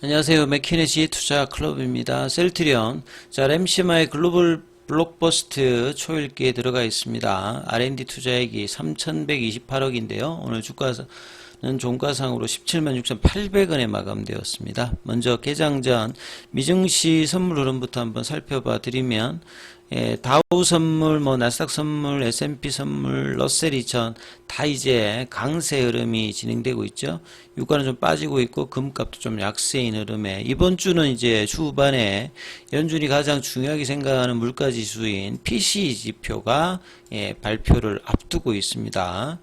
안녕하세요. 맥키네시 투자 클럽입니다. 셀트리온. 자, 램시마의 글로벌 블록버스트 초읽기에 들어가 있습니다. R&D 투자액이 3,128억인데요. 오늘 주가는 종가상으로 17만 6,800원에 마감되었습니다. 먼저 개장 전 미증시 선물 흐름부터 한번 살펴봐 드리면 다우 선물, 나스닥 선물, S&P 선물, 러셀 2000 다 이제 강세 흐름이 진행되고 있죠. 유가는 좀 빠지고 있고 금값도 좀 약세인 흐름에 이번 주는 이제 후반에 연준이 가장 중요하게 생각하는 물가 지수인 PCE 지표가 발표를 앞두고 있습니다.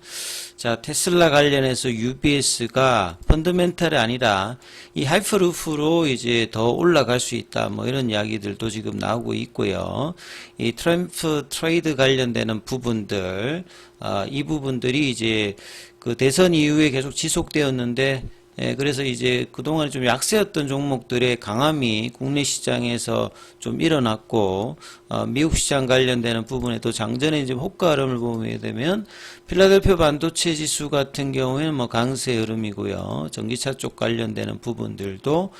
자, 테슬라 관련해서 UBS가 펀더멘탈이 아니라 이 하이퍼루프로 이제 더 올라갈 수 있다. 뭐 이런 이야기들도 지금 나오고 있고요. 이 트럼프 트레이드 관련되는 부분들, 이 부분들이 이제 그 대선 이후에 계속 지속되었는데, 그래서 이제 그동안 좀 약세였던 종목들의 강함이 국내 시장에서 좀 일어났고, 미국 시장 관련되는 부분에도 장전에 이제 호가 흐름을 보게 되면, 필라델피아 반도체 지수 같은 경우에는 뭐 강세 흐름이고요. 전기차 쪽 관련되는 부분들도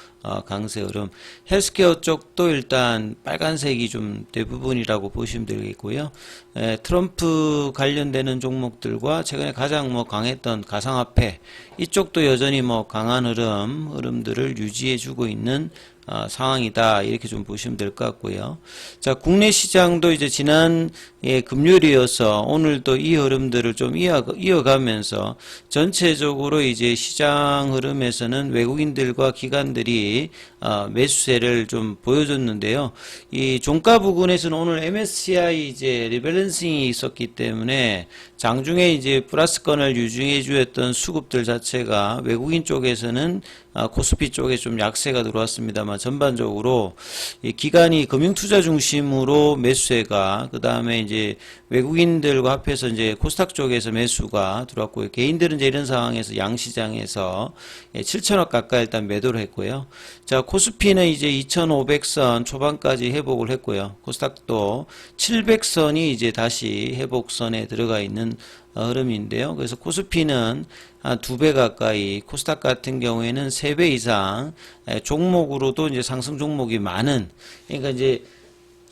강세 흐름. 헬스케어 쪽도 일단 빨간색이 좀 대부분이라고 보시면 되겠고요. 트럼프 관련되는 종목들과 최근에 가장 뭐 강했던 가상화폐 이쪽도 여전히 뭐 강한 흐름들을 유지해주고 있는 상황이다. 이렇게 좀 보시면 될 것 같고요. 자, 국내 시장도 이제 지난 금요일이어서 오늘도 이 흐름들을 좀 이어가면서 전체적으로 이제 시장 흐름에서는 외국인들과 기관들이 매수세를 좀 보여줬는데요. 이 종가 부근에서는 오늘 MSCI 이제 리밸런싱이 있었기 때문에 장중에 이제 플러스권을 유지해 주었던 수급들 자체가 외국인 쪽에서는 코스피 쪽에 좀 약세가 들어왔습니다만 전반적으로 이 기관이 금융투자 중심으로 매수세가 그 다음에 이제 외국인들과 합해서 이제 코스닥 쪽에서 매수가 들어왔고요. 개인들은 이제 이런 상황에서 양시장에서 7천억 가까이 일단 매도를 했고요. 자, 코스피는 이제 2,500선 초반까지 회복을 했고요. 코스닥도 700선이 이제 다시 회복선에 들어가 있는 흐름인데요. 그래서 코스피는 한 2배 가까이, 코스닥 같은 경우에는 3배 이상 종목으로도 이제 상승 종목이 많은, 그러니까 이제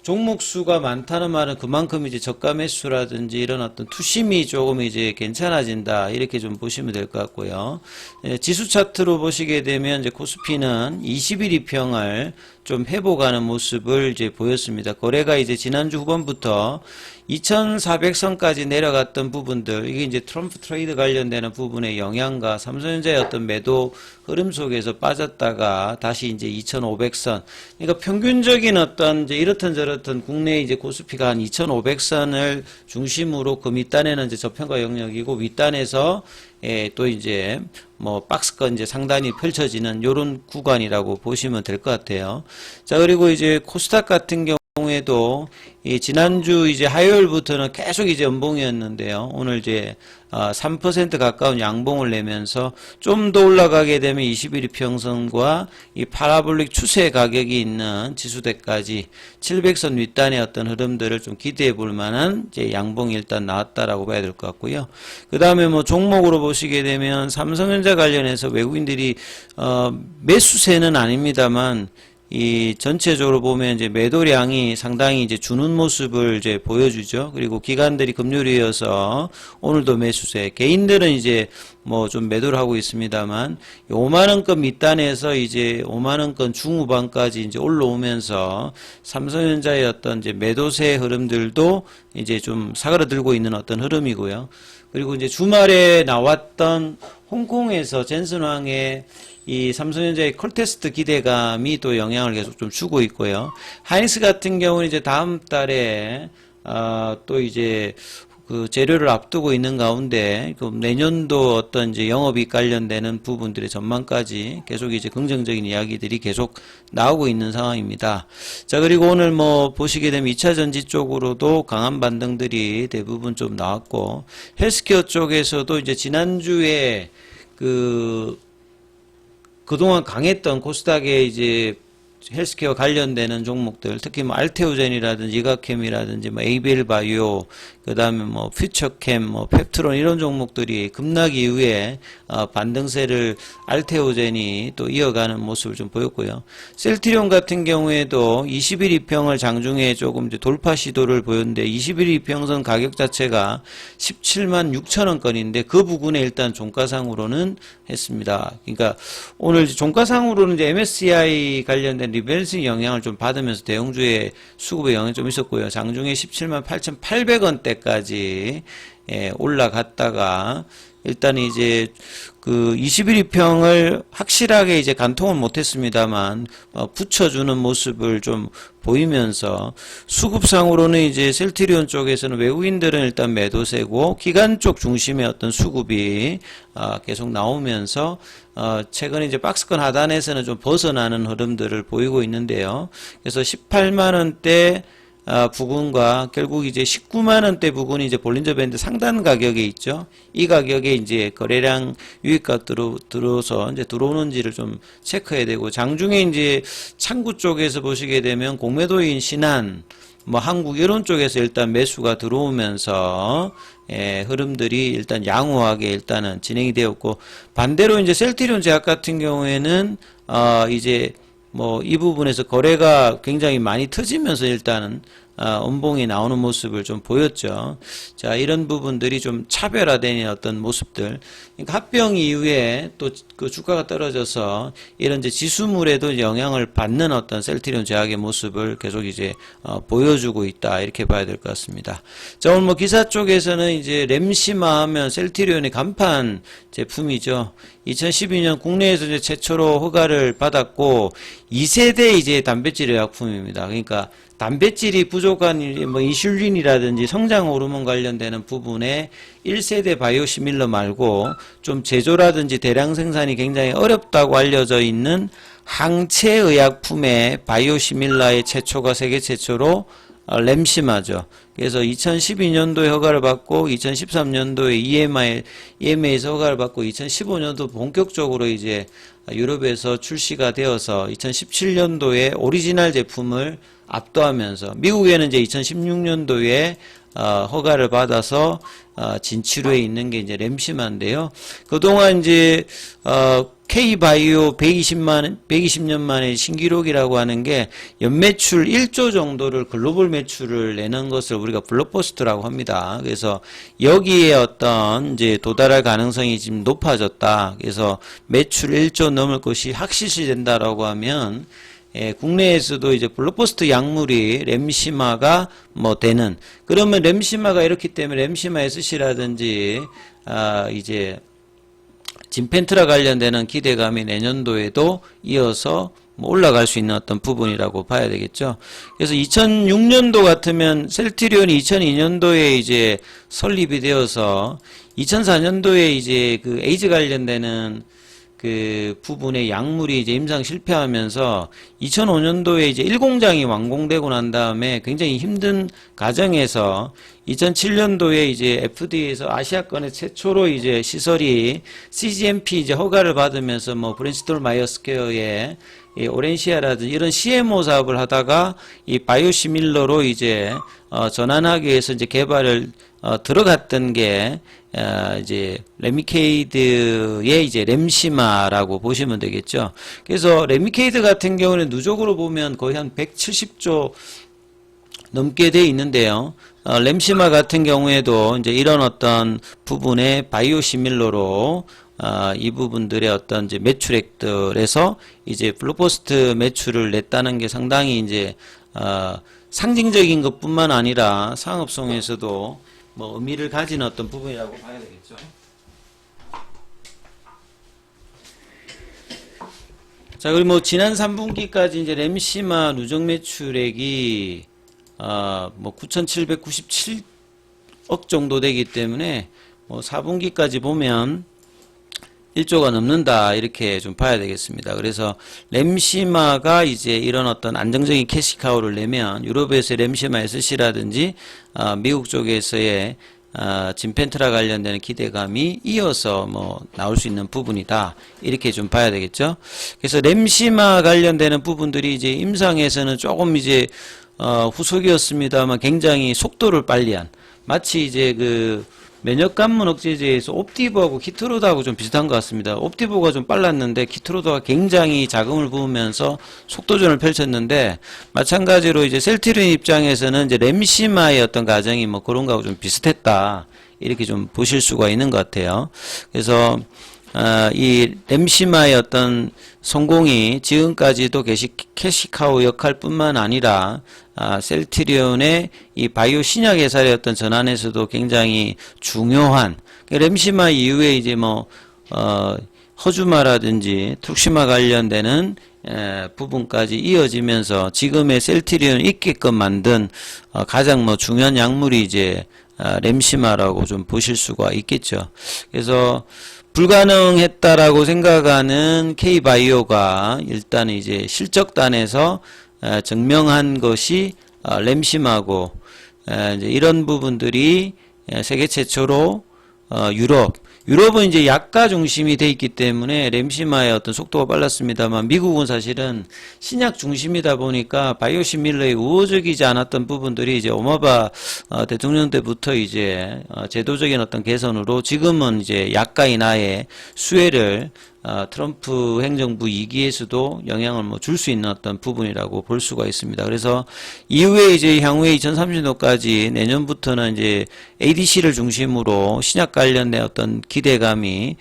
종목 수가 많다는 말은 그만큼 이제 저가 매수라든지 이런 어떤 투심이 조금 이제 괜찮아진다. 이렇게 좀 보시면 될 것 같고요. 지수 차트로 보시게 되면 이제 코스피는 21 이평을 좀 회복하는 모습을 이제 보였습니다. 거래가 이제 지난주 후반부터 2,400선까지 내려갔던 부분들, 이게 이제 트럼프 트레이드 관련되는 부분의 영향과 삼성전자의 어떤 매도 흐름 속에서 빠졌다가 다시 이제 2,500선. 그러니까 평균적인 어떤 이제 이렇든 저렇든 국내 이제 코스피가 한 2,500선을 중심으로 그 밑단에는 이제 저평가 영역이고 윗단에서 또 이제 뭐 박스권 이제 상단이 펼쳐지는 요런 구간이라고 보시면 될 것 같아요. 자, 그리고 이제 코스닥 같은 경우에도 이 지난주 이제 화요일부터는 계속 이제 연봉이었는데요. 오늘 이제 3% 가까운 양봉을 내면서 좀 더 올라가게 되면 21일 평선과 이 파라볼릭 추세 가격이 있는 지수대까지 700선 윗단의 어떤 흐름들을 좀 기대해 볼 만한 이제 양봉이 일단 나왔다라고 봐야 될 것 같고요. 그 다음에 뭐 종목으로 보시게 되면 삼성전자 관련해서 외국인들이 매수세는 아닙니다만 이 전체적으로 보면 이제 매도량이 상당히 이제 주는 모습을 이제 보여주죠. 그리고 기관들이 금요일이어서 오늘도 매수세. 개인들은 이제 뭐 좀 매도를 하고 있습니다만 5만원권 밑단에서 이제 5만원권 중후반까지 이제 올라오면서 삼성전자의 어떤 이제 매도세 흐름들도 이제 좀 사그라들고 있는 어떤 흐름이고요. 그리고 이제 주말에 나왔던 홍콩에서 젠슨황의 이 삼성전자의 콜테스트 기대감이 또 영향을 계속 좀 주고 있고요. 하이닉스 같은 경우는 이제 다음 달에 또 이제 그 재료를 앞두고 있는 가운데 그 내년도 어떤 이제 영업이익 관련되는 부분들의 전망까지 계속 이제 긍정적인 이야기들이 계속 나오고 있는 상황입니다. 자, 그리고 오늘 뭐 보시게 되면 2차 전지 쪽으로도 강한 반등들이 대부분 좀 나왔고 헬스케어 쪽에서도 이제 지난주에 그동안 강했던 코스닥의 이제 헬스케어 관련되는 종목들, 특히 뭐 알테오젠이라든지 이가캠이라든지 뭐 에이벨 바이오, 그다음에 뭐 퓨처캠, 뭐 펩트론 이런 종목들이 급락 이후에 반등세를 알테오젠이 또 이어가는 모습을 좀 보였고요. 셀트리온 같은 경우에도 21 이평을 장중에 조금 이제 돌파 시도를 보였는데 21 이평선 가격 자체가 17만 6천 원권인데 그 부분에 일단 종가상으로는 했습니다. 그러니까 오늘 종가상으로는 이제 MSCI 관련된 리밸런싱 영향을 좀 받으면서 대형주의 수급에 영향이 좀 있었고요. 장중에 17만 8,800원대까지 올라갔다가 일단 이제 그 21위평을 확실하게 이제 간통은 못했습니다만 붙여주는 모습을 좀 보이면서 수급상으로는 이제 셀트리온 쪽에서는 외국인들은 일단 매도세고 기관 쪽 중심의 어떤 수급이 계속 나오면서 최근에 이제 박스권 하단에서는 좀 벗어나는 흐름들을 보이고 있는데요. 그래서 18만 원대 부근과 결국 이제 19만 원대 부근이 이제 볼린저 밴드 상단 가격에 있죠. 이 가격에 이제 거래량 유입가 들어서 이제 들어오는지를 좀 체크해야 되고, 장중에 이제 창구 쪽에서 보시게 되면 공매도인 신한, 뭐 한국 이런 쪽에서 일단 매수가 들어오면서 흐름들이 일단 양호하게 일단은 진행이 되었고, 반대로 이제 셀트리온 제약 같은 경우에는 이제 뭐 이 부분에서 거래가 굉장히 많이 터지면서 일단은 음봉이 나오는 모습을 좀 보였죠. 자, 이런 부분들이 좀 차별화된 어떤 모습들. 그러니까 합병 이후에 또 그 주가가 떨어져서 이런 이제 지수물에도 영향을 받는 어떤 셀트리온 제약의 모습을 계속 이제 보여주고 있다, 이렇게 봐야 될 것 같습니다. 자, 오늘 뭐 기사 쪽에서는 이제 램시마 하면 셀트리온의 간판 제품이죠. 2012년 국내에서 이제 최초로 허가를 받았고 2세대 이제 단백질 의약품입니다. 그러니까 단백질이 부족한 뭐 인슐린이라든지 성장 호르몬 관련되는 부분에 1세대 바이오시밀러 말고 좀 제조라든지 대량 생산이 굉장히 어렵다고 알려져 있는 항체 의약품의 바이오시밀러의 최초가 세계 최초로 램시마죠. 그래서 2012년도에 허가를 받고 2013년도에 EMA에서 허가를 받고 2015년도 본격적으로 이제 유럽에서 출시가 되어서 2017년도에 오리지널 제품을 압도하면서 미국에는 이제 2016년도에 허가를 받아서 진치료에 있는 게 이제 램시마인데요. 그동안 이제 K바이오 120년 만에 신기록이라고 하는 게 연매출 1조 정도를 글로벌 매출을 내는 것을 우리가 블록버스터라고 합니다. 그래서 여기에 어떤 이제 도달할 가능성이 지금 높아졌다. 그래서 매출 1조 넘을 것이 확실시 된다라고 하면 국내에서도 이제 블록버스터 약물이 램시마가 뭐 되는, 그러면 램시마가 이렇기 때문에 램시마 SC라든지 이제 진펜트라 관련되는 기대감이 내년도에도 이어서 뭐 올라갈 수 있는 어떤 부분이라고 봐야 되겠죠. 그래서 2006년도 같으면 셀트리온이 2002년도에 이제 설립이 되어서 2004년도에 이제 그 에이즈 관련되는 그 부분의 약물이 이제 임상 실패하면서 2005년도에 이제 1공장이 완공되고 난 다음에 굉장히 힘든 과정에서 2007년도에 이제 FDA에서 아시아권의 최초로 이제 시설이 CGMP 이제 허가를 받으면서 뭐 브랜스톨 마이어스퀘어의 이 오렌시아라든지 이런 CMO 사업을 하다가 이 바이오시밀러로 이제 전환하기 위해서 이제 개발을 들어갔던 게 이제 레미케이드의 이제 램시마라고 보시면 되겠죠. 그래서 레미케이드 같은 경우는 누적으로 보면 거의 한 170조 넘게 돼 있는데요. 램시마 같은 경우에도 이제 이런 어떤 부분에 바이오시밀러로 이 부분들의 어떤 이제 매출액들에서 이제 블록버스터 매출을 냈다는 게 상당히 이제 상징적인 것뿐만 아니라 상업성에서도 뭐 의미를 가진 어떤 부분이라고 봐야 되겠죠. 자, 그리고 뭐 지난 3분기까지 이제 램시마 누적 매출액이 뭐 9,797억 정도 되기 때문에 뭐 4분기까지 보면 1조가 넘는다, 이렇게 좀 봐야 되겠습니다. 그래서 램시마가 이제 이런 어떤 안정적인 캐시카우를 내면 유럽에서의 램시마 SC라든지 미국 쪽에서의 진펜트라 관련되는 기대감이 이어서 뭐 나올 수 있는 부분이다. 이렇게 좀 봐야 되겠죠. 그래서 램시마 관련되는 부분들이 이제 임상에서는 조금 이제 후속이었습니다만 굉장히 속도를 빨리한, 마치 이제 그 면역관문 억제제에서 옵티보하고 키트로드하고 좀 비슷한 것 같습니다. 옵티보가 좀 빨랐는데 키트로드가 굉장히 자금을 부으면서 속도전을 펼쳤는데, 마찬가지로 이제 셀트리온 입장에서는 이제 램시마의 어떤 과정이 뭐 그런 거하고 좀 비슷했다. 이렇게 좀 보실 수가 있는 것 같아요. 그래서 이 램시마의 어떤 성공이 지금까지도 캐시카우 역할뿐만 아니라 셀트리온의 이 바이오 신약 회사의 어떤 전환에서도 굉장히 중요한, 램시마 이후에 이제 뭐 허주마라든지 툭시마 관련되는 부분까지 이어지면서 지금의 셀트리온을 있게끔 만든 가장 뭐 중요한 약물이 이제 램시마라고 좀 보실 수가 있겠죠. 그래서 불가능했다라고 생각하는 K바이오가 일단 이제 실적단에서 증명한 것이 램시마고, 이제 이런 부분들이 세계 최초로 유럽은 이제 약가 중심이 돼 있기 때문에 램시마의 어떤 속도가 빨랐습니다만, 미국은 사실은 신약 중심이다 보니까 바이오시밀러의 우호적이지 않았던 부분들이 이제 오바마 대통령 때부터 이제 제도적인 어떤 개선으로 지금은 이제 약가 인하의 수혜를 트럼프 행정부 2기에서도 영향을 뭐 줄 수 있는 어떤 부분이라고 볼 수가 있습니다. 그래서 이후에 이제 향후에 2030년까지 내년부터는 이제 ADC를 중심으로 신약 관련된 어떤 기대감이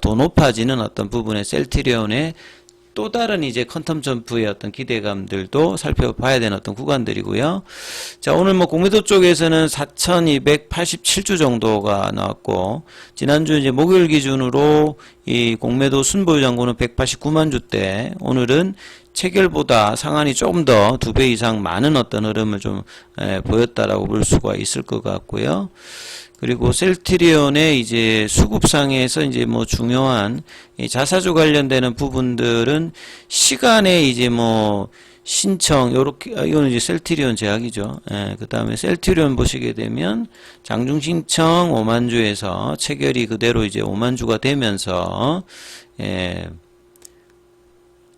더 높아지는 어떤 부분의 셀트리온의 또 다른 이제 퀀텀 점프의 어떤 기대감들도 살펴봐야 되는 어떤 구간들이고요. 자, 오늘 뭐 공매도 쪽에서는 4,287주 정도가 나왔고, 지난주 이제 목요일 기준으로 이 공매도 순보유 잔고는 189만 주대, 오늘은 체결보다 상한이 조금 더 2배 이상 많은 어떤 흐름을 좀 보였다라고 볼 수가 있을 것 같고요. 그리고 셀트리온의 이제 수급상에서 이제 뭐 중요한 이 자사주 관련되는 부분들은 시간에 이제 뭐 신청, 요렇게, 이거는 이제 셀트리온 제약이죠. 그 다음에 셀트리온 보시게 되면 장중 신청 5만 주에서 체결이 그대로 이제 5만 주가 되면서,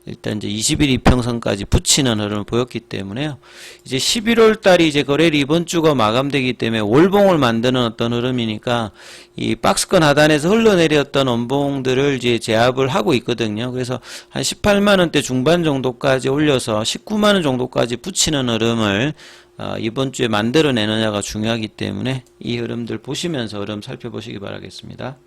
일단 이제 20일 이평선까지 붙이는 흐름을 보였기 때문에요. 이제 11월 달이 이제 거래일이 이번 주가 마감되기 때문에 월봉을 만드는 어떤 흐름이니까 이 박스권 하단에서 흘러내렸던 원봉들을 이제 제압을 하고 있거든요. 그래서 한 18만 원대 중반 정도까지 올려서 19만 원 정도까지 붙이는 흐름을 이번 주에 만들어내느냐가 중요하기 때문에 이 흐름들 보시면서 흐름 살펴보시기 바라겠습니다.